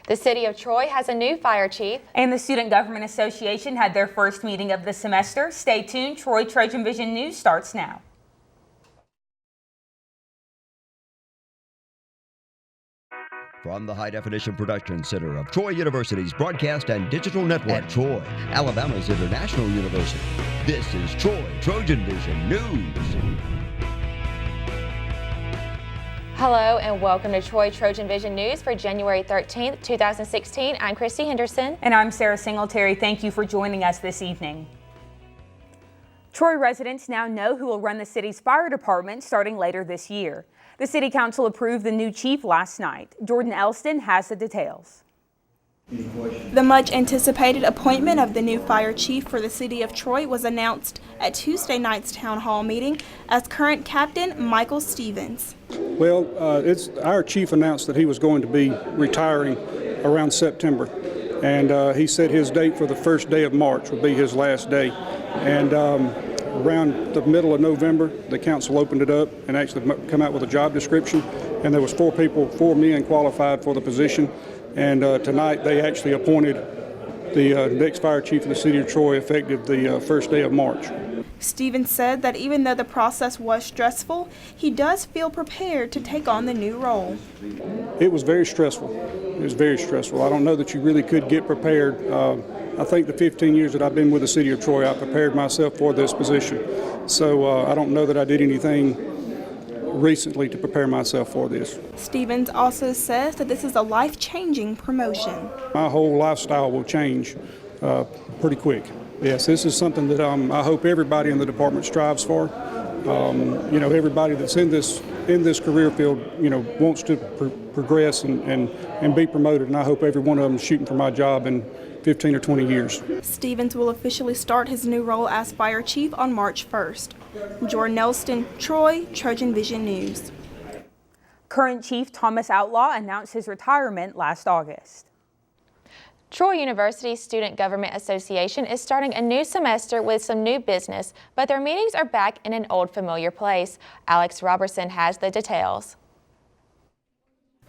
The City of Troy has a new fire chief. And the Student Government Association had their first meeting of the semester. Stay tuned. Troy TrojanVision News starts now. From the High Definition Production Center of Troy University's Broadcast and Digital Network, Troy, Alabama's International University, this is Troy TrojanVision News. Hello and welcome to Troy TrojanVision News for January 13th, 2016. I'm Christy Henderson. And I'm Sarah Singletary. Thank you for joining us this evening. Troy residents now know who will run the city's fire department starting later this year. The City Council approved the new chief last night. Jordan Elston has the details. The much anticipated appointment of the new fire chief for the City of Troy was announced at Tuesday night's town hall meeting as current captain Michael Stevens. Well, our chief announced that he was going to be retiring around September, and he said his date for the first day of March would be his last day. And around the middle of November, the council opened it up and actually come out with a job description, and there was four men qualified for the position. And tonight they actually appointed the next fire chief of the City of Troy effective the first day of March. Stevens said that even though the process was stressful, he does feel prepared to take on the new role. It was very stressful. It was very stressful. I don't know that you really could get prepared. I think the 15 years that I've been with the City of Troy, I prepared myself for this position. So I don't know that I did anything recently to prepare myself for this. Stevens also says that this is a life-changing promotion. My whole lifestyle will change pretty quick. Yes, this is something that I hope everybody in the department strives for. Everybody that's in this career field, wants to progress and be promoted, and I hope every one of them is shooting for my job in 15 or 20 years. Stevens will officially start his new role as fire chief on March 1st. Jordan Elston, Troy TrojanVision News. Current Chief Thomas Outlaw announced his retirement last August. Troy University's Student Government Association is starting a new semester with some new business, but their meetings are back in an old familiar place. Alex Robertson has the details.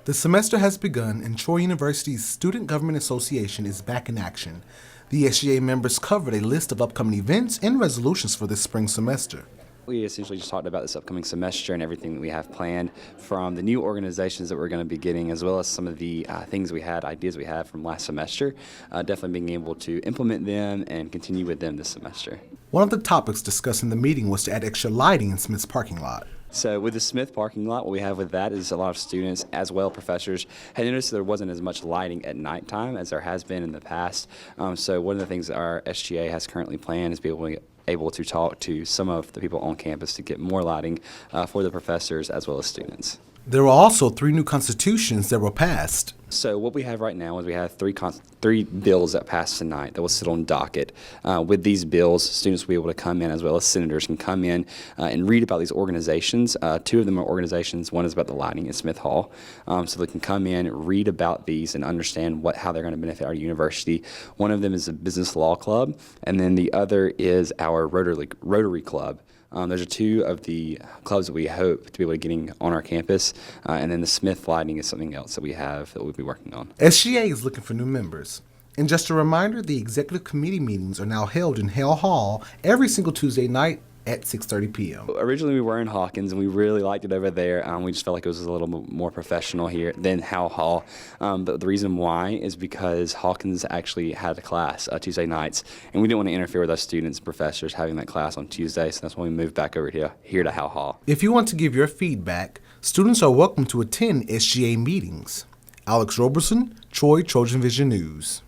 The semester has begun and Troy University's Student Government Association is back in action. The SGA members covered a list of upcoming events and resolutions for this spring semester. We essentially just talked about this upcoming semester and everything that we have planned from the new organizations that we're going to be getting, as well as some of the ideas we had from last semester, definitely being able to implement them and continue with them this semester. One of the topics discussed in the meeting was to add extra lighting in Smith's parking lot. So with the Smith parking lot, what we have with that is a lot of students, as well professors, had noticed there wasn't as much lighting at nighttime as there has been in the past. So one of the things that our SGA has currently planned is be able to talk to some of the people on campus to get more lighting for the professors as well as students. There were also 3 new constitutions that were passed. So what we have right now is we have three bills that passed tonight that will sit on docket. With these bills, students will be able to come in, as well as senators can come in and read about these organizations. 2 of them are organizations. One is about the lighting at Smith Hall. So they can come in, read about these, and understand how they're going to benefit our university. One of them is a business law club, and then the other is our Rotary Club. Those are 2 of the clubs that we hope to be able to getting on our campus, and then the Smith lighting is something else that we have that we'll be working on. SGA is looking for new members. And just a reminder, the executive committee meetings are now held in Hale Hall every single Tuesday night at 6:30 p.m. Originally we were in Hawkins and we really liked it over there. We just felt like it was a little more professional here than Hale Hall. But the reason why is because Hawkins actually had a class Tuesday nights, and we didn't want to interfere with our students and professors having that class on Tuesday, so that's when we moved back over here to Hale Hall. If you want to give your feedback, students are welcome to attend SGA meetings. Alex Robertson, Troy TrojanVision News.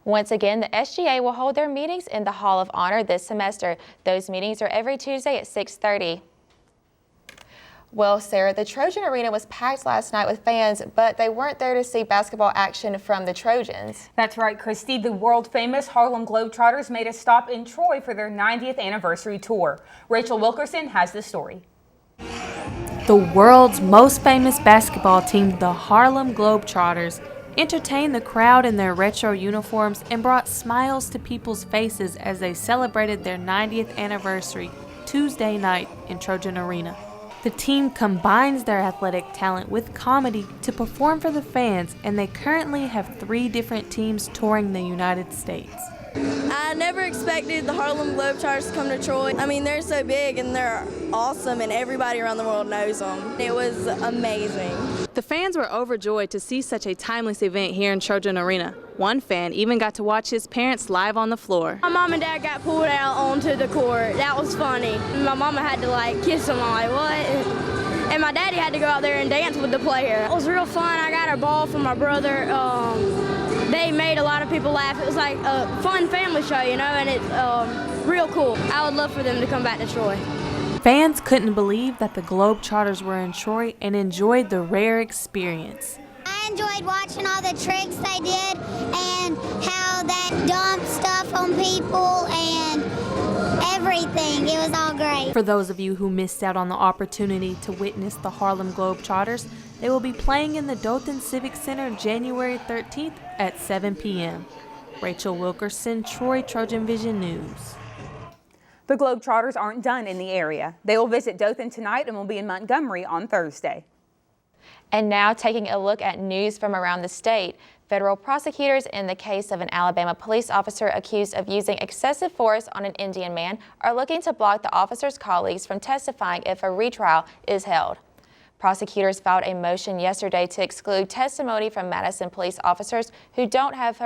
Once again, the SGA will hold their meetings in the Hall of Honor this semester. Those meetings are every Tuesday at 6:30. Well, Sarah, the Trojan Arena was packed last night with fans, but they weren't there to see basketball action from the Trojans. That's right, Christy. The world-famous Harlem Globetrotters made a stop in Troy for their 90th anniversary tour. Rachel Wilkerson has the story. The world's most famous basketball team, the Harlem Globetrotters, entertained the crowd in their retro uniforms and brought smiles to people's faces as they celebrated their 90th anniversary Tuesday night in Trojan Arena. The team combines their athletic talent with comedy to perform for the fans, and they currently have 3 different teams touring the United States. I never expected the Harlem Globetrotters to come to Troy. I mean, they're so big and they're awesome and everybody around the world knows them. It was amazing. The fans were overjoyed to see such a timeless event here in Trojan Arena. One fan even got to watch his parents live on the floor. My mom and dad got pulled out onto the court. That was funny. My mama had to kiss them. I'm like, what? And my daddy had to go out there and dance with the player. It was real fun. I got a ball from my brother. They made a lot of people laugh. It was like a fun family show, you know, and it's real cool. I would love for them to come back to Troy. Fans couldn't believe that the Globetrotters were in Troy and enjoyed the rare experience. I enjoyed watching all the tricks they did and how they dumped stuff on people and everything. It was all great. For those of you who missed out on the opportunity to witness the Harlem Globetrotters, they will be playing in the Dothan Civic Center January 13th at 7 p.m. Rachel Wilkerson, Troy TrojanVision News. The Globetrotters aren't done in the area. They will visit Dothan tonight and will be in Montgomery on Thursday. And now taking a look at news from around the state. Federal prosecutors in the case of an Alabama police officer accused of using excessive force on an Indian man are looking to block the officer's colleagues from testifying if a retrial is held. Prosecutors filed a motion yesterday to exclude testimony from Madison police officers who don't have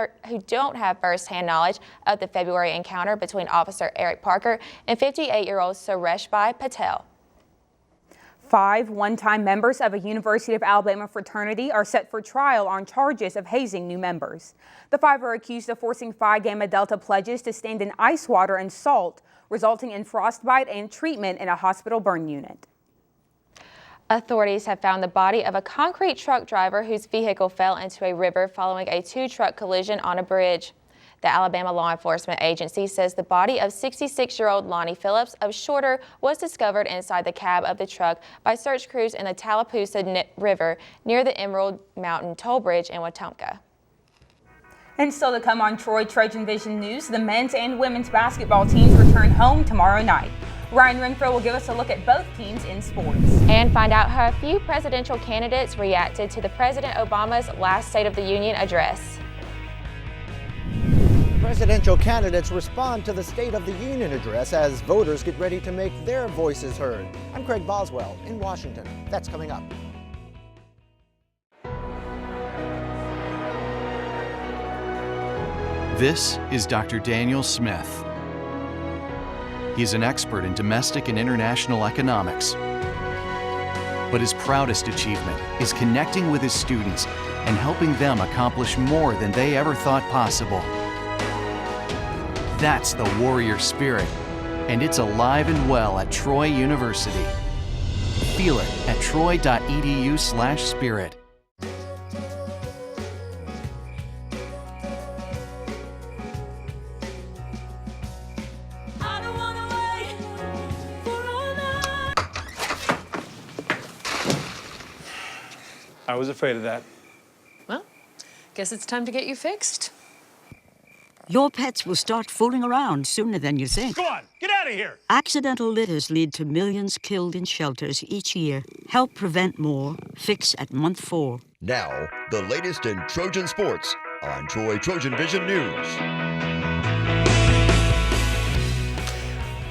first-hand knowledge of the February encounter between Officer Eric Parker and 58-year-old Sureshbhai Patel. 5 one-time members of a University of Alabama fraternity are set for trial on charges of hazing new members. The 5 are accused of forcing Phi Gamma Delta pledges to stand in ice water and salt, resulting in frostbite and treatment in a hospital burn unit. Authorities have found the body of a concrete truck driver whose vehicle fell into a river following a 2-truck collision on a bridge. The Alabama Law Enforcement Agency says the body of 66-year-old Lonnie Phillips of Shorter was discovered inside the cab of the truck by search crews in the Tallapoosa River near the Emerald Mountain Toll Bridge in Wetumpka. And still to come on Troy TrojanVision News, the men's and women's basketball teams return home tomorrow night. Ryan Renfro will give us a look at both teams in sports. And find out how a few presidential candidates reacted to the President Obama's last State of the Union address. Presidential candidates respond to the State of the Union address as voters get ready to make their voices heard. I'm Craig Boswell in Washington. That's coming up. This is Dr. Daniel Smith. He's an expert in domestic and international economics. But his proudest achievement is connecting with his students and helping them accomplish more than they ever thought possible. That's the warrior spirit, and it's alive and well at Troy University. Feel it at troy.edu/spirit. I was afraid of that. Well, guess it's time to get you fixed. Your pets will start fooling around sooner than you think. Go on, get out of here! Accidental litters lead to millions killed in shelters each year. Help prevent more. Fix at month 4. Now, the latest in Trojan sports on Troy TrojanVision News.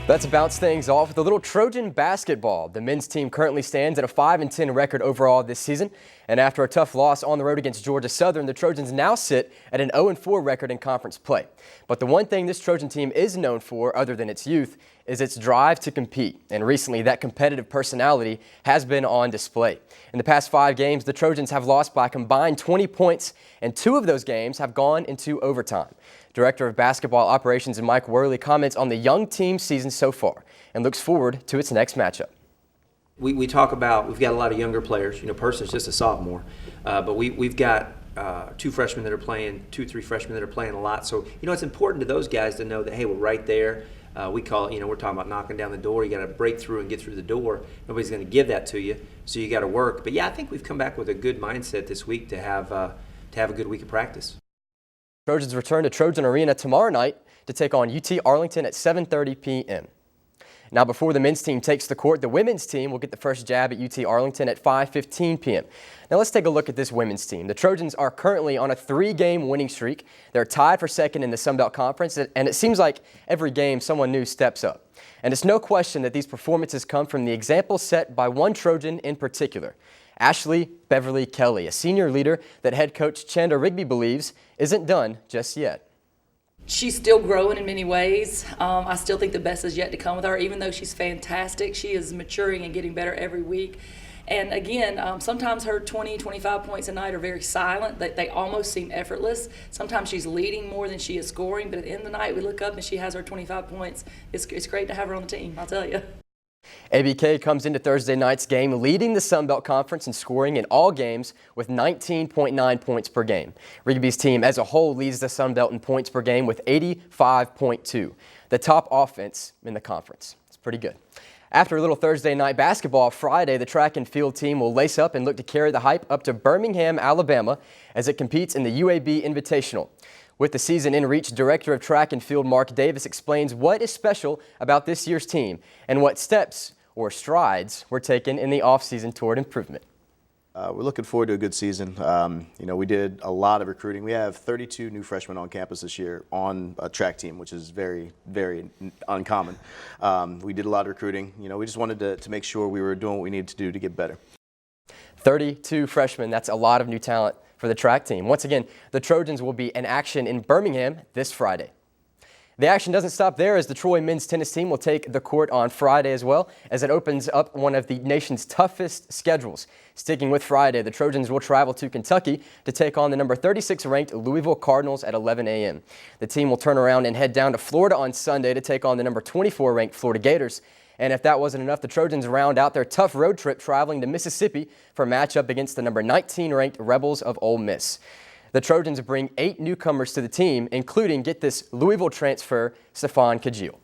Let's bounce things off with a little Trojan basketball. The men's team currently stands at a 5-10 record overall this season. And after a tough loss on the road against Georgia Southern, the Trojans now sit at an 0-4 record in conference play. But the one thing this Trojan team is known for, other than its youth, is its drive to compete. And recently, that competitive personality has been on display. In the past 5 games, the Trojans have lost by a combined 20 points, and 2 of those games have gone into overtime. Director of Basketball Operations Mike Worley comments on the young team's season so far and looks forward to its next matchup. We talk about, we've got a lot of younger players. You know, Person's just a sophomore, but we've got 2 freshmen that are playing, 2-3 freshmen that are playing a lot. So, you know, it's important to those guys to know that, hey, we're right there. We call it, you know, we're talking about knocking down the door. You got to break through and get through the door. Nobody's going to give that to you, so you got to work. But yeah, I think we've come back with a good mindset this week to have a good week of practice. Trojans return to Trojan Arena tomorrow night to take on UT Arlington at 7:30 p.m. Now, before the men's team takes the court, the women's team will get the first jab at UT Arlington at 5:15 p.m. Now, let's take a look at this women's team. The Trojans are currently on a 3-game winning streak. They're tied for second in the Sun Belt Conference, and it seems like every game someone new steps up. And it's no question that these performances come from the example set by one Trojan in particular, Ashley Beverly Kelly, a senior leader that head coach Chanda Rigby believes isn't done just yet. She's still growing in many ways. I still think the best is yet to come with her. Even though she's fantastic, she is maturing and getting better every week. And again, sometimes her 20, 25 points a night are very silent. They almost seem effortless. Sometimes she's leading more than she is scoring, but at the end of the night, we look up and she has her 25 points. It's great to have her on the team, I'll tell you. ABK comes into Thursday night's game leading the Sun Belt Conference in scoring in all games with 19.9 points per game. Rigby's team as a whole leads the Sun Belt in points per game with 85.2, the top offense in the conference. It's pretty good. After a little Thursday night basketball, Friday the track and field team will lace up and look to carry the hype up to Birmingham, Alabama as it competes in the UAB Invitational. With the season in reach, Director of Track and Field Mark Davis explains what is special about this year's team and what steps or strides were taken in the offseason toward improvement. We're looking forward to a good season. We did a lot of recruiting. We have 32 new freshmen on campus this year on a track team, which is very, very uncommon. We did a lot of recruiting. We just wanted to make sure we were doing what we needed to do to get better. 32 freshmen, that's a lot of new talent for the track team. Once again, the Trojans will be in action in Birmingham this Friday. The action doesn't stop there, as the Troy men's tennis team will take the court on Friday as well, as it opens up one of the nation's toughest schedules. Sticking with Friday, the Trojans will travel to Kentucky to take on the number 36 ranked Louisville Cardinals at 11 a.m. The team will turn around and head down to Florida on Sunday to take on the number 24 ranked Florida Gators. And if that wasn't enough, the Trojans round out their tough road trip traveling to Mississippi for a matchup against the number 19 ranked Rebels of Ole Miss. The Trojans bring 8 newcomers to the team, including, get this, Louisville transfer Stephon Kajil.